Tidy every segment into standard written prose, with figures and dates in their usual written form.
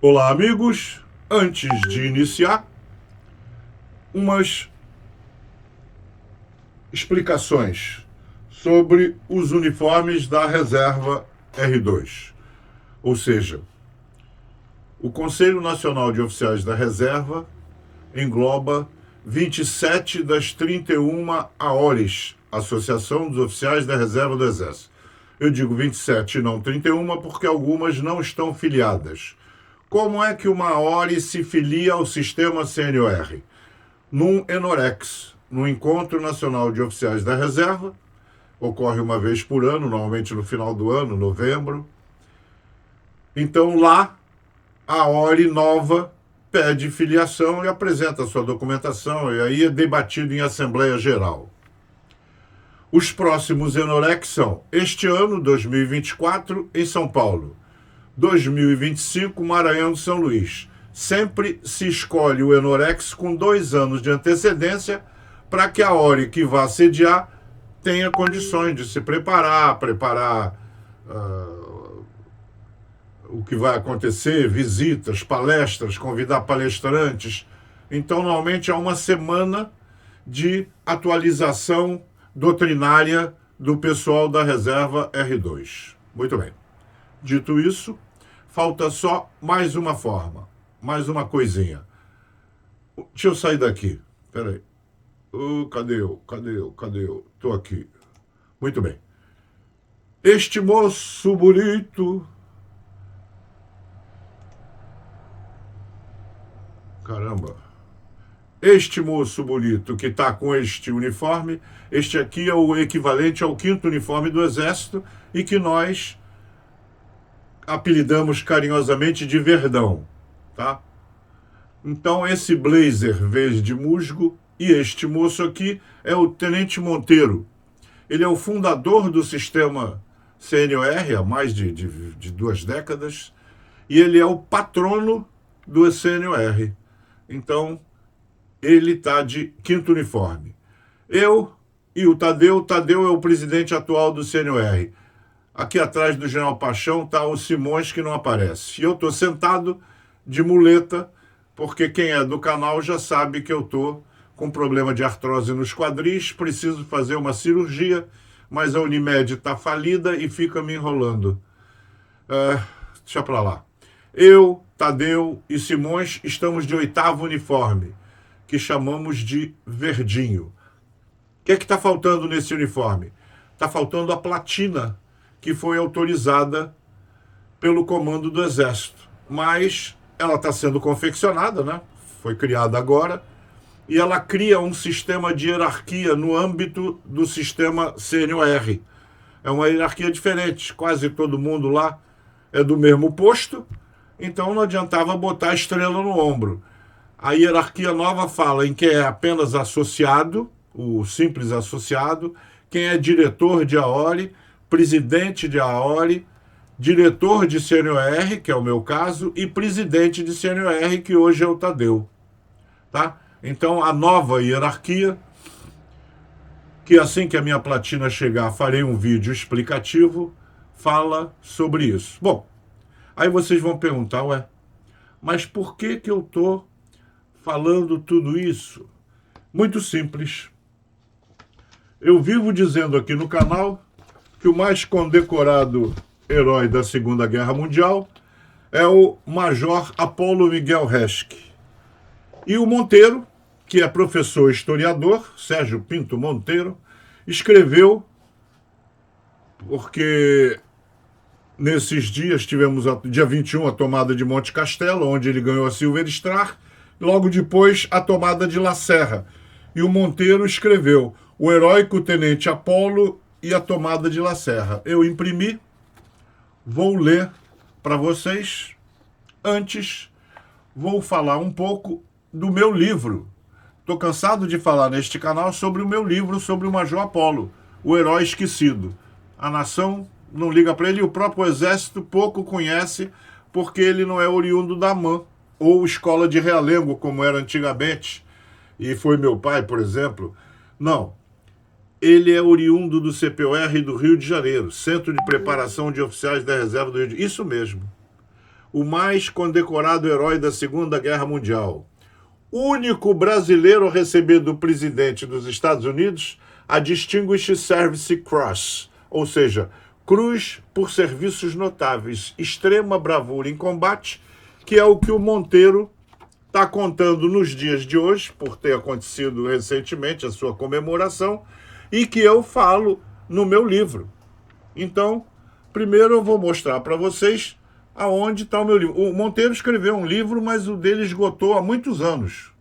Olá, amigos. Antes de iniciar, umas explicações sobre os uniformes da reserva R2. Ou seja, o Conselho Nacional de Oficiais da Reserva engloba 27 das 31 AORES, Associação dos Oficiais da Reserva do Exército. Eu digo 27 e não 31 porque algumas não estão filiadas. Como é que uma AORE se filia ao sistema CNOR? Num ENOREX, no Encontro Nacional de Oficiais da Reserva, ocorre uma vez por ano, normalmente no final do ano, novembro. Então lá, a AORE nova pede filiação e apresenta a sua documentação, e aí é debatido em Assembleia Geral. Os próximos ENOREX são, este ano, 2024, em São Paulo. 2025, Maranhão e São Luís. Sempre se escolhe o ENOREX com 2 anos de antecedência para que a AORE que vá sediar tenha condições de se preparar o que vai acontecer, visitas, palestras, convidar palestrantes. Então, normalmente, há uma semana de atualização doutrinária do pessoal da reserva R2. Muito bem. Dito isso, falta só mais uma forma, mais uma coisinha. Deixa eu sair daqui. Espera aí. Cadê eu? Estou aqui. Muito bem. Este moço bonito... Caramba. Este moço bonito que está com este uniforme, este aqui é o equivalente ao 5º uniforme do Exército e que nós apelidamos carinhosamente de Verdão, tá? Então esse blazer verde musgo e este moço aqui é o Tenente Monteiro. Ele é o fundador do sistema CNOR há mais de 2 décadas e ele é o patrono do CNOR. Então ele está de 5º uniforme. Eu e o Tadeu é o presidente atual do CNOR. Aqui atrás do General Paixão está o Simões, que não aparece. E eu estou sentado de muleta, porque quem é do canal já sabe que eu estou com problema de artrose nos quadris, preciso fazer uma cirurgia, mas a Unimed está falida e fica me enrolando. Deixa para lá. Eu, Tadeu e Simões estamos de 8º uniforme, que chamamos de verdinho. O que é que está faltando nesse uniforme? Está faltando a platina, que foi autorizada pelo comando do Exército. Mas ela está sendo confeccionada, né? Foi criada agora, e ela cria um sistema de hierarquia no âmbito do sistema CNOR. É uma hierarquia diferente, quase todo mundo lá é do mesmo posto, então não adiantava botar a estrela no ombro. A hierarquia nova fala em quem é apenas associado, o simples associado, quem é diretor de AORE, presidente de AORE, diretor de CNOR, que é o meu caso, e presidente de CNOR, que hoje é o Tadeu. Tá? Então, a nova hierarquia, que assim que a minha platina chegar, farei um vídeo explicativo, fala sobre isso. Bom, aí vocês vão perguntar, mas por que eu estou falando tudo isso? Muito simples. Eu vivo dizendo aqui no canal que o mais condecorado herói da Segunda Guerra Mundial é o Major Apolo Miguel Reschke. E o Monteiro, que é professor historiador, Sérgio Pinto Monteiro, escreveu, porque nesses dias tivemos, dia 21, a tomada de Monte Castelo, onde ele ganhou a Silver Star, logo depois a tomada de La Serra. E o Monteiro escreveu o heróico Tenente Apolo e a tomada de La Serra. Eu imprimi, vou ler para vocês. Antes, vou falar um pouco do meu livro. Estou cansado de falar neste canal sobre o meu livro sobre o Major Apolo, o herói esquecido. A nação não liga para ele e o próprio Exército pouco conhece porque ele não é oriundo da AMAN ou escola de realengo, como era antigamente, e foi meu pai, por exemplo. Não. Ele é oriundo do CPOR do Rio de Janeiro, Centro de Preparação de Oficiais da Reserva do Rio de Janeiro. Isso mesmo. o mais condecorado herói da Segunda Guerra Mundial. Único brasileiro a receber do presidente dos Estados Unidos a Distinguished Service Cross, ou seja, Cruz por Serviços Notáveis, extrema bravura em combate, que é o que o Monteiro está contando nos dias de hoje, por ter acontecido recentemente a sua comemoração, e que eu falo no meu livro. Então, primeiro eu vou mostrar para vocês aonde está o meu livro. O Monteiro escreveu um livro, mas o dele esgotou há muitos anos.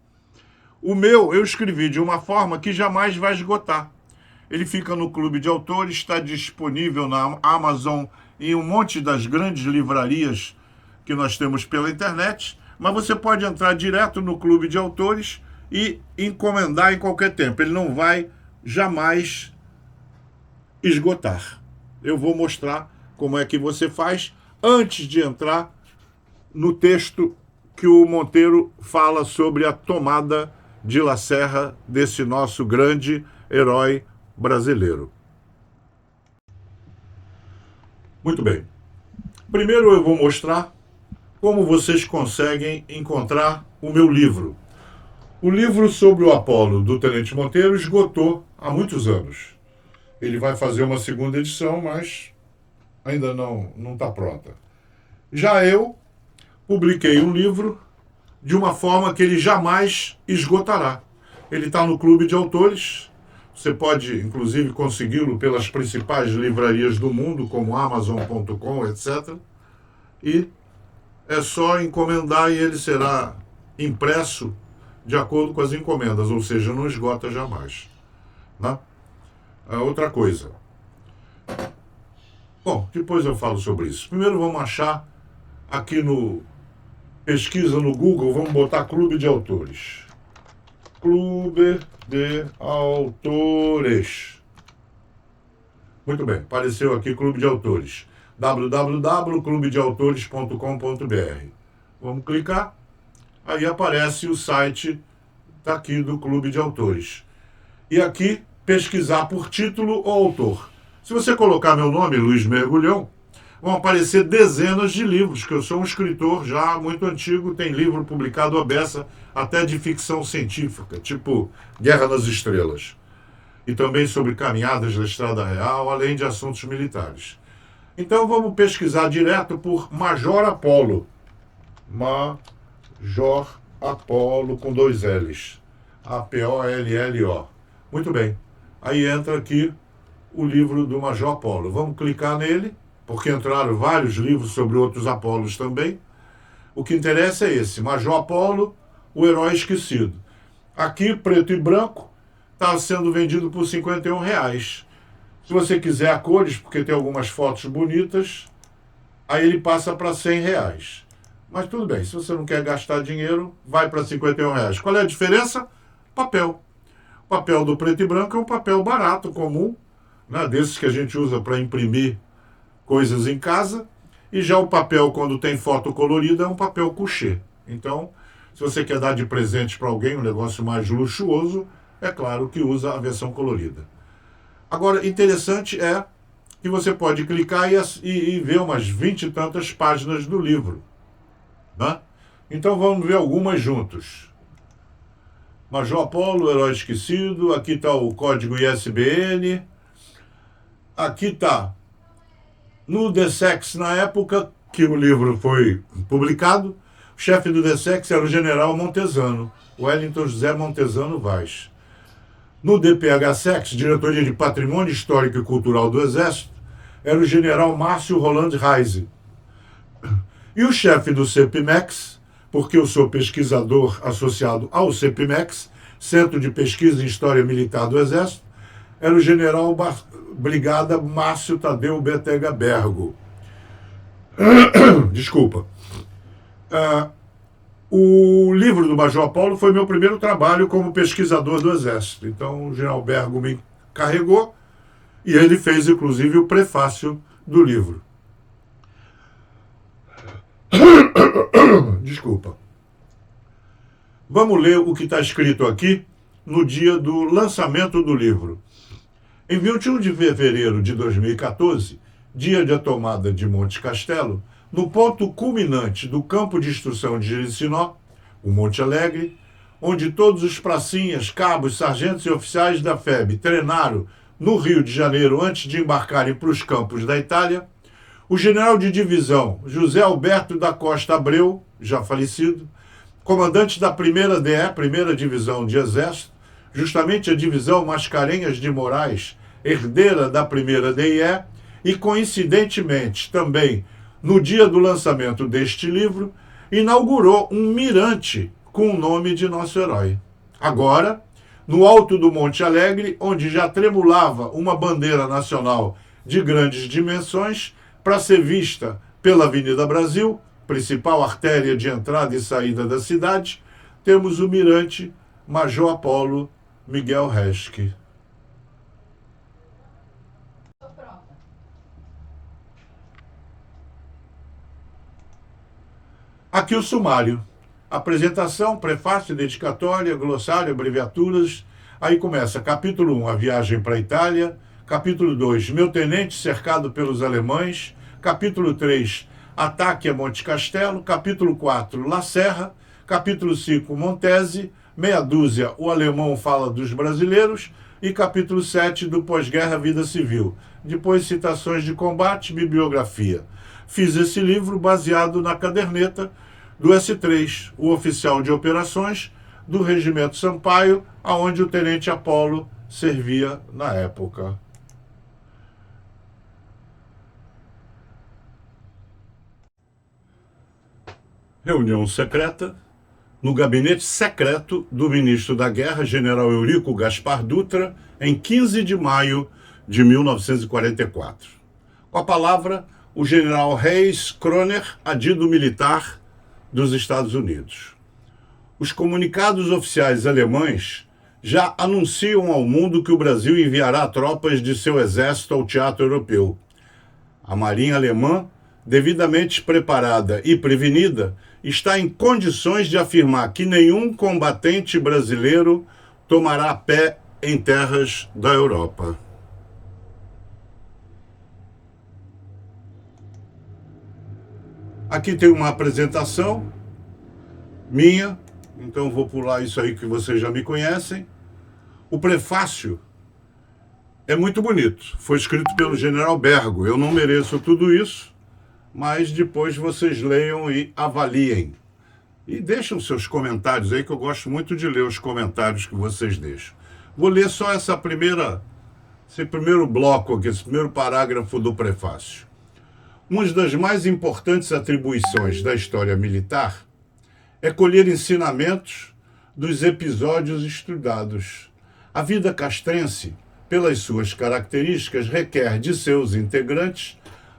O meu eu escrevi de uma forma que jamais vai esgotar. Ele fica no Clube de Autores, está disponível na Amazon e um monte das grandes livrarias que nós temos pela internet, mas você pode entrar direto no Clube de Autores e encomendar em qualquer tempo. Ele não vai jamais esgotar. Eu vou mostrar como é que você faz antes de entrar no texto que o Monteiro fala sobre a tomada de La Serra desse nosso grande herói brasileiro. Muito bem. Primeiro eu vou mostrar como vocês conseguem encontrar o meu livro. O livro sobre o Apolo do Tenente Monteiro esgotou há muitos anos. Ele vai fazer uma segunda edição, mas ainda não está pronta. Já eu publiquei um livro de uma forma que ele jamais esgotará. Ele está no Clube de Autores. Você pode, inclusive, consegui-lo pelas principais livrarias do mundo, como Amazon.com, etc. E é só encomendar e ele será impresso de acordo com as encomendas, ou seja, não esgota jamais. Né? Outra coisa. Bom, depois eu falo sobre isso. Primeiro vamos achar aqui no pesquisa no Google, vamos botar Clube de Autores. Clube de Autores. Muito bem, apareceu aqui Clube de Autores. www.clubedeautores.com.br. Vamos clicar. Aí aparece o site daqui do Clube de Autores. E aqui, pesquisar por título ou autor. Se você colocar meu nome, Luiz Mergulhão, vão aparecer dezenas de livros, que eu sou um escritor já muito antigo, tem livro publicado à beça, até de ficção científica, tipo Guerra nas Estrelas. E também sobre caminhadas da Estrada Real, além de assuntos militares. Então vamos pesquisar direto por Major Apolo. Major Apolo com 2 L's. A-P-O-L-L-O. Muito bem. Aí entra aqui o livro do Major Apolo. Vamos clicar nele, porque entraram vários livros sobre outros Apolos também. O que interessa é esse, Major Apolo, o herói esquecido. Aqui, preto e branco, está sendo vendido por R$51. Se você quiser a cores, porque tem algumas fotos bonitas, aí ele passa para R$100. Mas tudo bem, se você não quer gastar dinheiro, vai para R$51. Qual é a diferença? Papel. O papel do preto e branco é um papel barato, comum, né, desses que a gente usa para imprimir coisas em casa, e já o papel, quando tem foto colorida, é um papel couché. Então, se você quer dar de presente para alguém um negócio mais luxuoso, é claro que usa a versão colorida. Agora, interessante é que você pode clicar e ver umas 20 e tantas páginas do livro. Né? Então vamos ver algumas juntos. Major Apolo, Herói Esquecido, aqui está o código ISBN, aqui está no Dessex, na época que o livro foi publicado, o chefe do Dessex era o general Montesano, Wellington José Montesano Vaz. No DPH-SEX, Diretoria de Patrimônio Histórico e Cultural do Exército, era o general Márcio Roland Reise. E o chefe do CEPIMEX, porque eu sou pesquisador associado ao CEPIMEX, Centro de Pesquisa em História Militar do Exército, era o general Brigada Márcio Tadeu Betega Bergo. Desculpa. O livro do Major Apolo foi meu primeiro trabalho como pesquisador do Exército. Então, o general Bergo me carregou e ele fez, inclusive, o prefácio do livro. Desculpa. Vamos ler o que está escrito aqui no dia do lançamento do livro. Em 21 de fevereiro de 2014, dia da tomada de Monte Castelo, no ponto culminante do campo de instrução de Jericinó, o Monte Alegre, onde todos os pracinhas, cabos, sargentos e oficiais da FEB treinaram no Rio de Janeiro antes de embarcarem para os campos da Itália, o general de divisão José Alberto da Costa Abreu, já falecido, comandante da primeira DE, primeira divisão de exército, justamente a divisão Mascarenhas de Moraes, herdeira da primeira DIE, e coincidentemente também no dia do lançamento deste livro, inaugurou um mirante com o nome de nosso herói. Agora, no alto do Monte Alegre, onde já tremulava uma bandeira nacional de grandes dimensões, para ser vista pela Avenida Brasil, principal artéria de entrada e saída da cidade, temos o mirante Major Apolo Miguel Reschke. Aqui o sumário. Apresentação, prefácio, dedicatória, glossário, abreviaturas. Aí começa capítulo 1, a viagem para a Itália. Capítulo 2, meu tenente cercado pelos alemães. Capítulo 3, ataque a Monte Castelo. Capítulo 4, La Serra. Capítulo 5, Montese. Meia dúzia, o alemão fala dos brasileiros. E capítulo 7, do pós-guerra, vida civil. Depois, citações de combate, bibliografia. Fiz esse livro baseado na caderneta do S3, o oficial de operações do Regimento Sampaio, aonde o tenente Apolo servia na época. Reunião secreta no gabinete secreto do ministro da Guerra, general Eurico Gaspar Dutra, em 15 de maio de 1944. Com a palavra, o general Reis Kroner, adido militar dos Estados Unidos. Os comunicados oficiais alemães já anunciam ao mundo que o Brasil enviará tropas de seu exército ao teatro europeu. A marinha alemã, devidamente preparada e prevenida, está em condições de afirmar que nenhum combatente brasileiro tomará pé em terras da Europa. Aqui tem uma apresentação minha, então vou pular isso aí que vocês já me conhecem. O prefácio é muito bonito, foi escrito pelo general Bergo. Eu não mereço tudo isso, mas depois vocês leiam e avaliem. E deixem seus comentários aí, que eu gosto muito de ler os comentários que vocês deixam. Vou ler só esse primeiro bloco aqui, esse primeiro parágrafo do prefácio. Uma das mais importantes atribuições da história militar é colher ensinamentos dos episódios estudados. A vida castrense, pelas suas características, requer de seus integrantes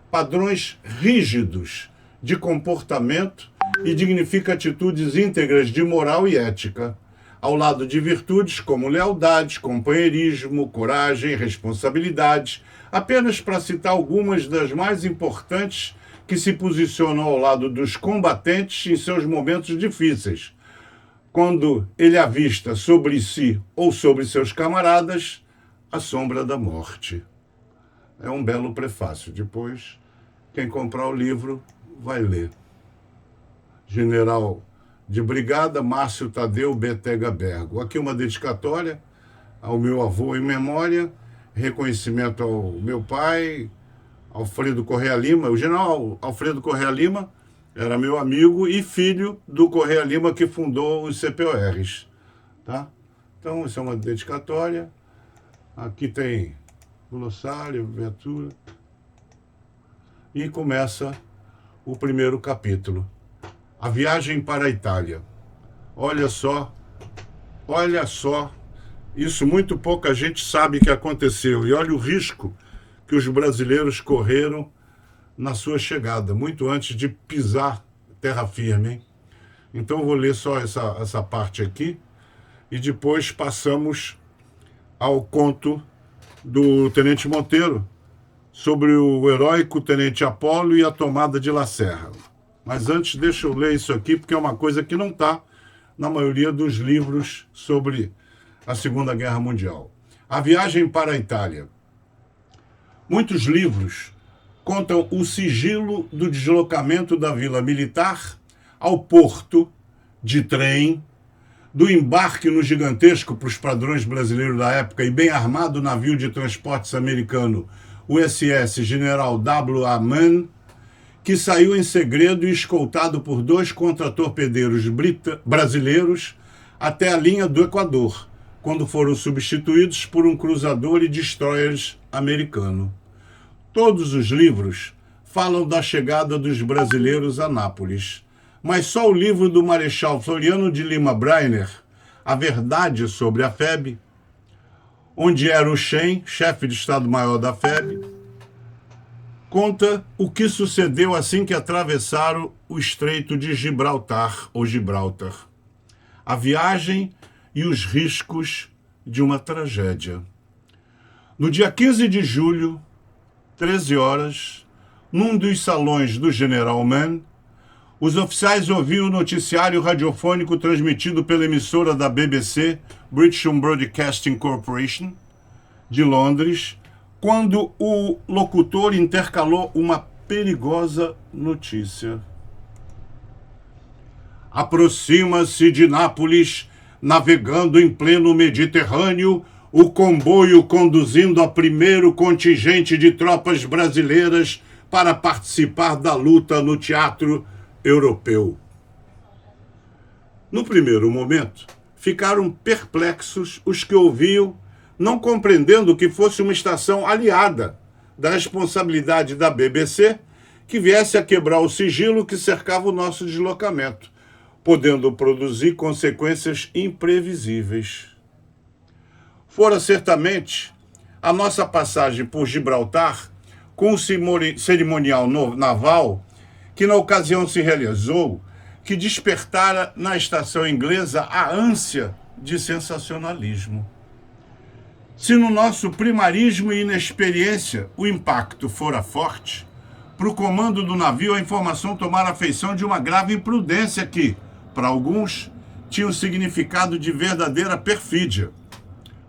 padrões rígidos de comportamento e dignifica atitudes íntegras de moral e ética, ao lado de virtudes como lealdade, companheirismo, coragem, responsabilidade, apenas para citar algumas das mais importantes que se posicionam ao lado dos combatentes em seus momentos difíceis, quando ele avista sobre si ou sobre seus camaradas a sombra da morte. É um belo prefácio. Depois, quem comprar o livro vai ler. General de Brigada Márcio Tadeu Betega Bergo. Aqui uma dedicatória ao meu avô em memória, reconhecimento ao meu pai, Alfredo Correia Lima. O general Alfredo Correia Lima era meu amigo e filho do Correia Lima que fundou os CPORs. Tá? Então, isso é uma dedicatória. Aqui tem glossário, abertura. E começa o primeiro capítulo. A viagem para a Itália. Olha só, isso muito pouca gente sabe que aconteceu. E olha o risco que os brasileiros correram na sua chegada, muito antes de pisar terra firme, hein? Então eu vou ler só essa parte aqui e depois passamos ao conto do Tenente Monteiro sobre o heróico Tenente Apolo e a tomada de La Serra. Mas antes, deixa eu ler isso aqui, porque é uma coisa que não está na maioria dos livros sobre a Segunda Guerra Mundial. A viagem para a Itália. Muitos livros contam o sigilo do deslocamento da Vila Militar ao porto de trem, do embarque no gigantesco, para os padrões brasileiros da época, e bem armado navio de transportes americano USS General W.A. Mann, que saiu em segredo e escoltado por 2 contratorpedeiros brasileiros até a linha do Equador, quando foram substituídos por um cruzador e destroyers americano. Todos os livros falam da chegada dos brasileiros a Nápoles, mas só o livro do Marechal Floriano de Lima Breiner, A Verdade sobre a FEB, onde era o Shen, chefe de Estado-Maior da FEB, conta o que sucedeu assim que atravessaram o Estreito de Gibraltar, ou Gibraltar, a viagem e os riscos de uma tragédia. No dia 15 de julho, 13 horas, num dos salões do General Mann, os oficiais ouviam o noticiário radiofônico transmitido pela emissora da BBC, British Broadcasting Corporation, de Londres, quando o locutor intercalou uma perigosa notícia. Aproxima-se de Nápoles, navegando em pleno Mediterrâneo, o comboio conduzindo a primeiro contingente de tropas brasileiras para participar da luta no teatro europeu. No primeiro momento, ficaram perplexos os que ouviam, não compreendendo que fosse uma estação aliada da responsabilidade da BBC que viesse a quebrar o sigilo que cercava o nosso deslocamento, podendo produzir consequências imprevisíveis. Fora certamente a nossa passagem por Gibraltar com o cerimonial naval que na ocasião se realizou, que despertara na estação inglesa a ânsia de sensacionalismo. Se no nosso primarismo e inexperiência o impacto fora forte, para o comando do navio a informação tomara a feição de uma grave imprudência que, para alguns, tinha o significado de verdadeira perfídia.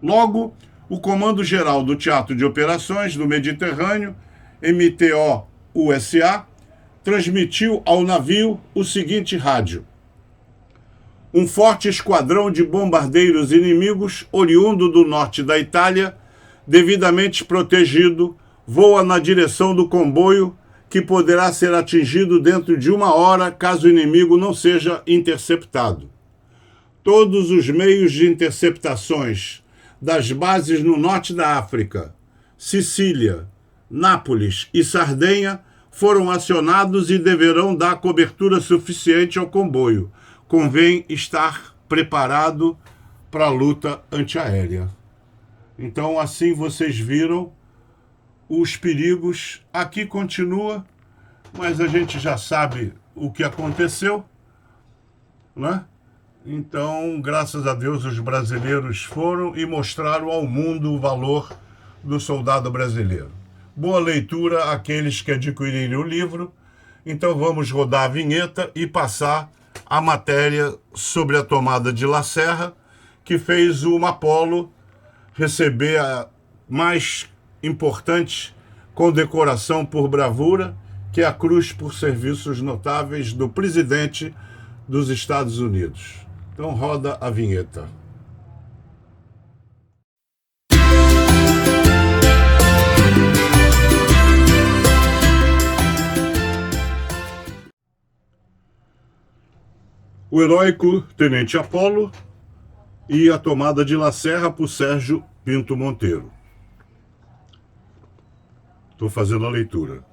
Logo, o Comando Geral do Teatro de Operações do Mediterrâneo, MTO-USA, transmitiu ao navio o seguinte rádio: um forte esquadrão de bombardeiros inimigos, oriundo do norte da Itália, devidamente protegido, voa na direção do comboio, que poderá ser atingido dentro de 1 hora, caso o inimigo não seja interceptado. Todos os meios de interceptações das bases no norte da África, Sicília, Nápoles e Sardenha foram acionados e deverão dar cobertura suficiente ao comboio. Convém estar preparado para a luta antiaérea. Então, assim vocês viram os perigos. Aqui continua, mas a gente já sabe o que aconteceu, né? Então, graças a Deus, os brasileiros foram e mostraram ao mundo o valor do soldado brasileiro. Boa leitura àqueles que adquirirem o livro. Então vamos rodar a vinheta e passar a matéria sobre a tomada de La Serra, que fez o Apolo receber a mais importante condecoração por bravura, que é a Cruz por Serviços Notáveis do presidente dos Estados Unidos. Então roda a vinheta. O heróico Tenente Apolo e a tomada de La Serra por Sérgio Pinto Monteiro. Estou fazendo a leitura.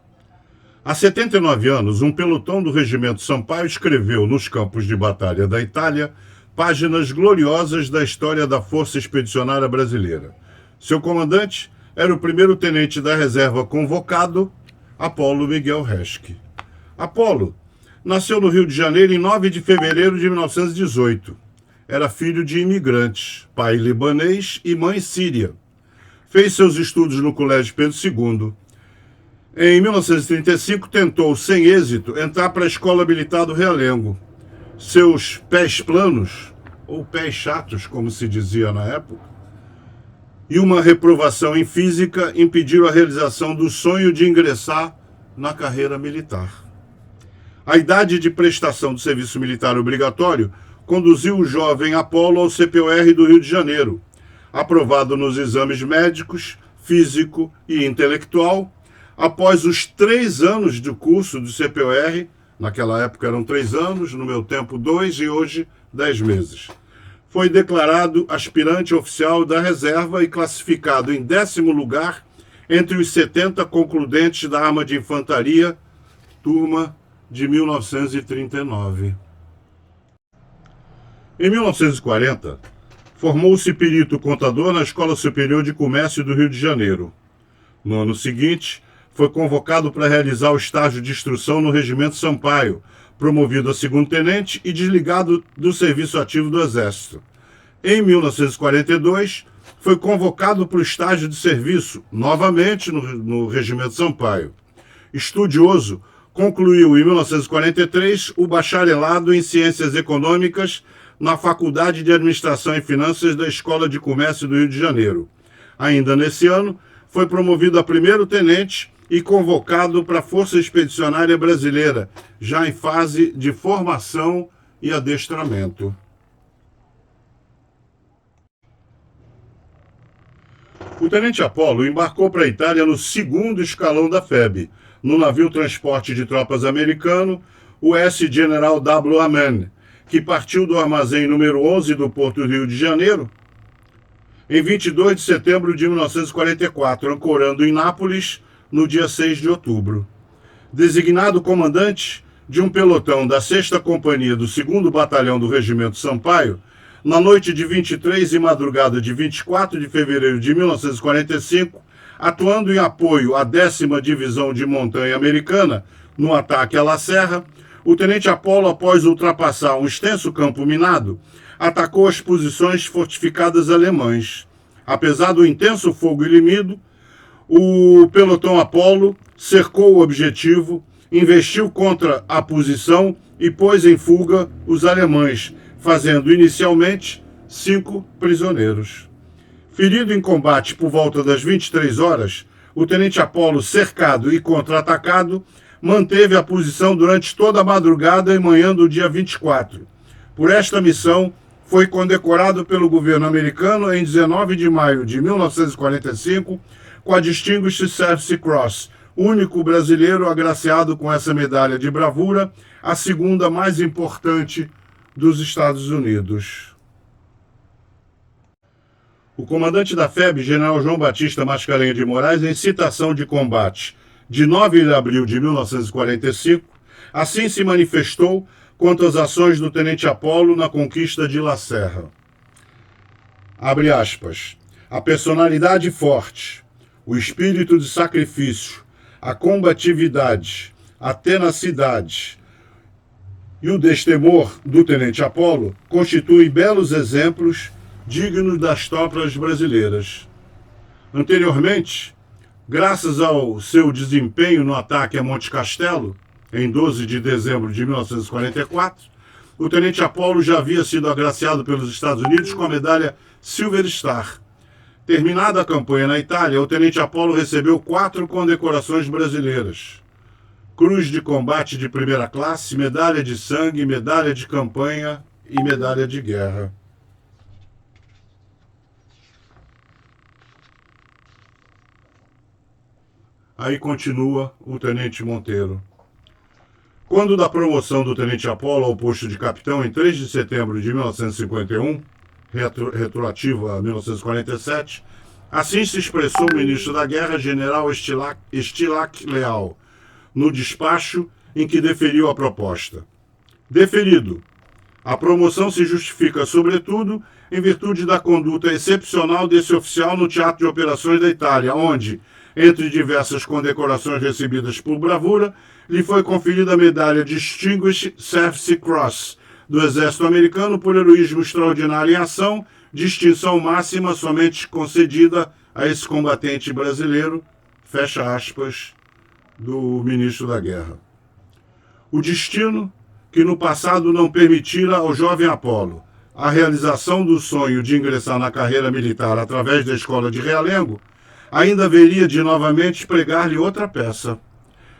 Há 79 anos, um pelotão do Regimento Sampaio escreveu nos campos de batalha da Itália páginas gloriosas da história da Força Expedicionária Brasileira. Seu comandante era o primeiro tenente da reserva convocado, Apolo Miguel Resque. Apolo nasceu no Rio de Janeiro em 9 de fevereiro de 1918. Era filho de imigrantes, pai libanês e mãe síria. Fez seus estudos no Colégio Pedro II. Em 1935, tentou, sem êxito, entrar para a Escola Militar do Realengo. Seus pés planos, ou pés chatos, como se dizia na época, e uma reprovação em física impediram a realização do sonho de ingressar na carreira militar. A idade de prestação do serviço militar obrigatório conduziu o jovem Apolo ao CPOR do Rio de Janeiro, aprovado nos exames médicos, físico e intelectual. Após os 3 anos de curso do CPOR, naquela época eram 3 anos, no meu tempo 2 e hoje 10 meses. Foi declarado aspirante oficial da reserva e classificado em 10º lugar entre os 70 concludentes da Arma de Infantaria, turma de 1939. Em 1940, formou-se perito contador na Escola Superior de Comércio do Rio de Janeiro. No ano seguinte, foi convocado para realizar o estágio de instrução no Regimento Sampaio, promovido a segundo-tenente e desligado do serviço ativo do Exército. Em 1942, foi convocado para o estágio de serviço, novamente no Regimento Sampaio. Estudioso, concluiu em 1943 o bacharelado em Ciências Econômicas na Faculdade de Administração e Finanças da Escola de Comércio do Rio de Janeiro. Ainda nesse ano, foi promovido a primeiro-tenente e convocado para a Força Expedicionária Brasileira, já em fase de formação e adestramento. O tenente Apolo embarcou para a Itália no 2º escalão da FEB, no navio transporte de tropas americano, o S. General W. Amman, que partiu do armazém número 11 do Porto do Rio de Janeiro em 22 de setembro de 1944, ancorando em Nápoles no dia 6 de outubro. Designado comandante de um pelotão da 6ª Companhia do 2º Batalhão do Regimento Sampaio, na noite de 23 e madrugada de 24 de fevereiro de 1945, atuando em apoio à 10ª Divisão de Montanha Americana no ataque à La Serra, o tenente Apolo, após ultrapassar um extenso campo minado, atacou as posições fortificadas alemãs. Apesar do intenso fogo ilimido, o pelotão Apolo cercou o objetivo, investiu contra a posição e pôs em fuga os alemães, fazendo inicialmente 5 prisioneiros. Ferido em combate por volta das 23 horas, o tenente Apolo, cercado e contra-atacado, manteve a posição durante toda a madrugada e manhã do dia 24. Por esta missão, foi condecorado pelo governo americano em 19 de maio de 1945 com a Distinguished Service Cross, único brasileiro agraciado com essa medalha de bravura, a segunda mais importante dos Estados Unidos. O comandante da FEB, general João Batista Mascarenhas de Moraes, em citação de combate de 9 de abril de 1945, assim se manifestou quanto às ações do tenente Apolo na conquista de La Serra. Abre aspas. A personalidade forte, o espírito de sacrifício, a combatividade, a tenacidade e o destemor do tenente Apolo constituem belos exemplos dignos das tropas brasileiras. Anteriormente, graças ao seu desempenho no ataque a Monte Castelo, em 12 de dezembro de 1944, o tenente Apolo já havia sido agraciado pelos Estados Unidos com a medalha Silver Star. Terminada a campanha na Itália, o tenente Apolo recebeu 4 condecorações brasileiras: Cruz de Combate de Primeira Classe, Medalha de Sangue, Medalha de Campanha e Medalha de Guerra. Aí continua o tenente Monteiro. Quando da promoção do tenente Apolo ao posto de capitão em 3 de setembro de 1951, retroativo a 1947, assim se expressou o ministro da Guerra, general Estilac Leal, no despacho em que deferiu a proposta. Deferido. A promoção se justifica, sobretudo, em virtude da conduta excepcional desse oficial no Teatro de Operações da Itália, onde, entre diversas condecorações recebidas por bravura, lhe foi conferida a medalha Distinguished Service Cross do Exército Americano por heroísmo extraordinário em ação, distinção máxima somente concedida a esse combatente brasileiro, fecha aspas, do ministro da Guerra. O destino que no passado não permitira ao jovem Apolo a realização do sonho de ingressar na carreira militar através da escola de Realengo, ainda haveria de novamente pregar-lhe outra peça.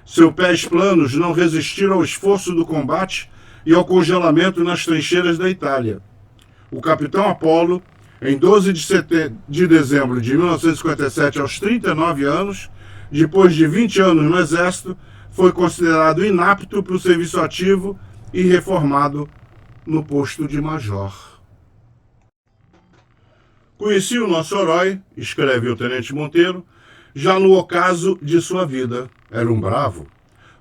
Seus pés planos não resistiram ao esforço do combate e ao congelamento nas trincheiras da Itália. O capitão Apollo, em 12 de dezembro de 1957, aos 39 anos, depois de 20 anos no Exército, foi considerado inapto para o serviço ativo e reformado no posto de major. Conheci o nosso herói, escreve o tenente Monteiro, já no ocaso de sua vida. Era um bravo.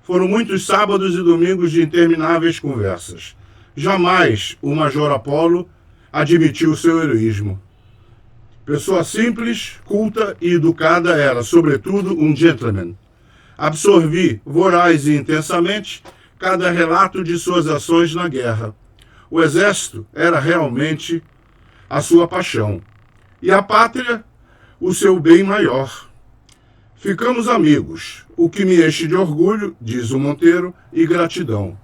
Foram muitos sábados e domingos de intermináveis conversas. Jamais o major Apollo admitiu seu heroísmo. Pessoa simples, culta e educada, era, sobretudo, um gentleman. Absorvi, voraz e intensamente, cada relato de suas ações na guerra. O exército era realmente a sua paixão. E a pátria, o seu bem maior. Ficamos amigos, o que me enche de orgulho, diz o Monteiro, e gratidão.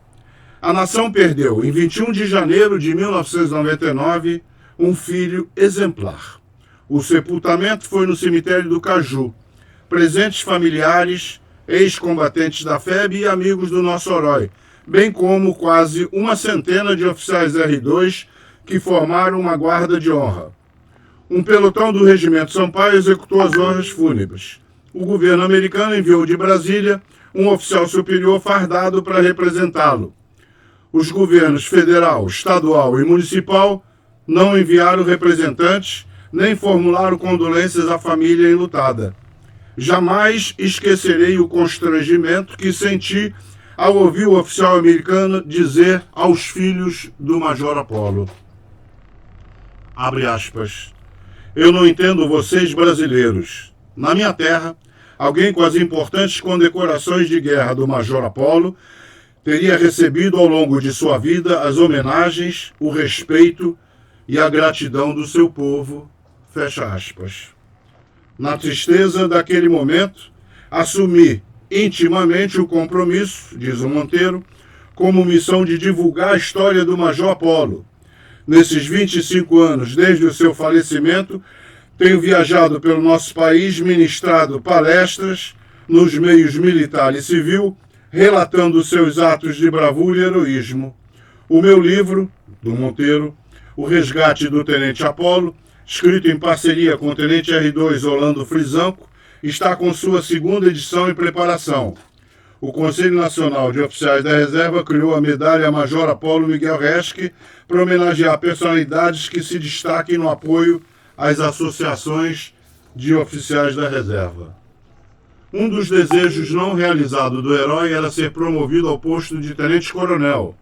A nação perdeu, em 21 de janeiro de 1999, um filho exemplar. O sepultamento foi no cemitério do Caju. Presentes familiares, ex-combatentes da FEB e amigos do nosso herói, bem como quase uma centena de oficiais R2 que formaram uma guarda de honra. Um pelotão do Regimento Sampaio executou as honras fúnebres. O governo americano enviou de Brasília um oficial superior fardado para representá-lo. Os governos federal, estadual e municipal não enviaram representantes nem formularam condolências à família enlutada. Jamais esquecerei o constrangimento que senti ao ouvir o oficial americano dizer aos filhos do Major Apollo, abre aspas, eu não entendo vocês brasileiros. Na minha terra, alguém com as importantes condecorações de guerra do Major Apollo teria recebido ao longo de sua vida as homenagens, o respeito e a gratidão do seu povo, fecha aspas. Na tristeza daquele momento, assumi intimamente o compromisso, diz o Monteiro, como missão de divulgar a história do Major Apollo. Nesses 25 anos, desde o seu falecimento, tenho viajado pelo nosso país, ministrado palestras nos meios militar e civil, relatando seus atos de bravura e heroísmo. O meu livro, do Monteiro, O Resgate do Tenente Apollo, escrito em parceria com o Tenente R2 Orlando Frisanco, está com sua segunda edição em preparação. O Conselho Nacional de Oficiais da Reserva criou a medalha Major Apollo Miguel Reschke para homenagear personalidades que se destaquem no apoio às associações de oficiais da reserva. Um dos desejos não realizados do herói era ser promovido ao posto de tenente-coronel,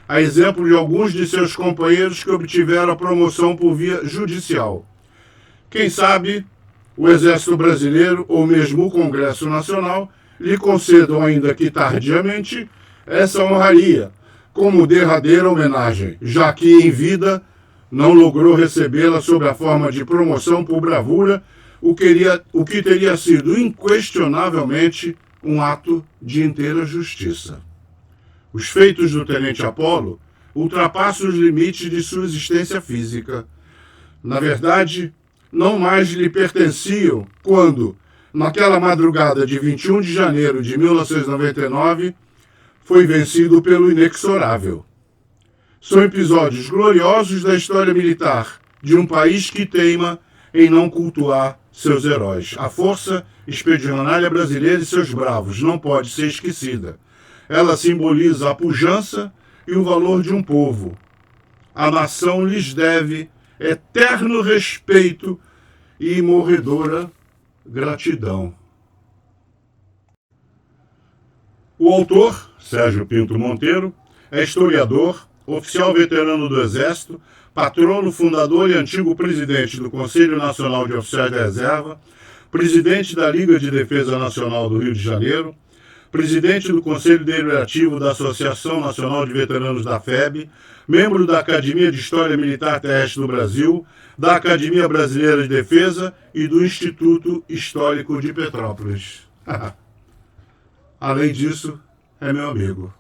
a exemplo de alguns de seus companheiros que obtiveram a promoção por via judicial. Quem sabe o Exército Brasileiro ou mesmo o Congresso Nacional lhe concedam, ainda que tardiamente, essa honraria, como derradeira homenagem, já que em vida não logrou recebê-la sob a forma de promoção por bravura, o que teria sido inquestionavelmente um ato de inteira justiça. Os feitos do Tenente Apollo ultrapassam os limites de sua existência física. Na verdade, não mais lhe pertenciam quando, naquela madrugada de 21 de janeiro de 1999, foi vencido pelo inexorável. São episódios gloriosos da história militar de um país que teima em não cultuar seus heróis. A Força Expedicionária Brasileira e seus bravos não pode ser esquecida. Ela simboliza a pujança e o valor de um povo. A nação lhes deve eterno respeito e imorredora gratidão. O autor, Sérgio Pinto Monteiro, é historiador, oficial veterano do Exército, patrono, fundador e antigo presidente do Conselho Nacional de Oficiais da Reserva, presidente da Liga de Defesa Nacional do Rio de Janeiro, presidente do Conselho Deliberativo da Associação Nacional de Veteranos da FEB, membro da Academia de História Militar Terrestre do Brasil, da Academia Brasileira de Defesa e do Instituto Histórico de Petrópolis. Além disso, é meu amigo.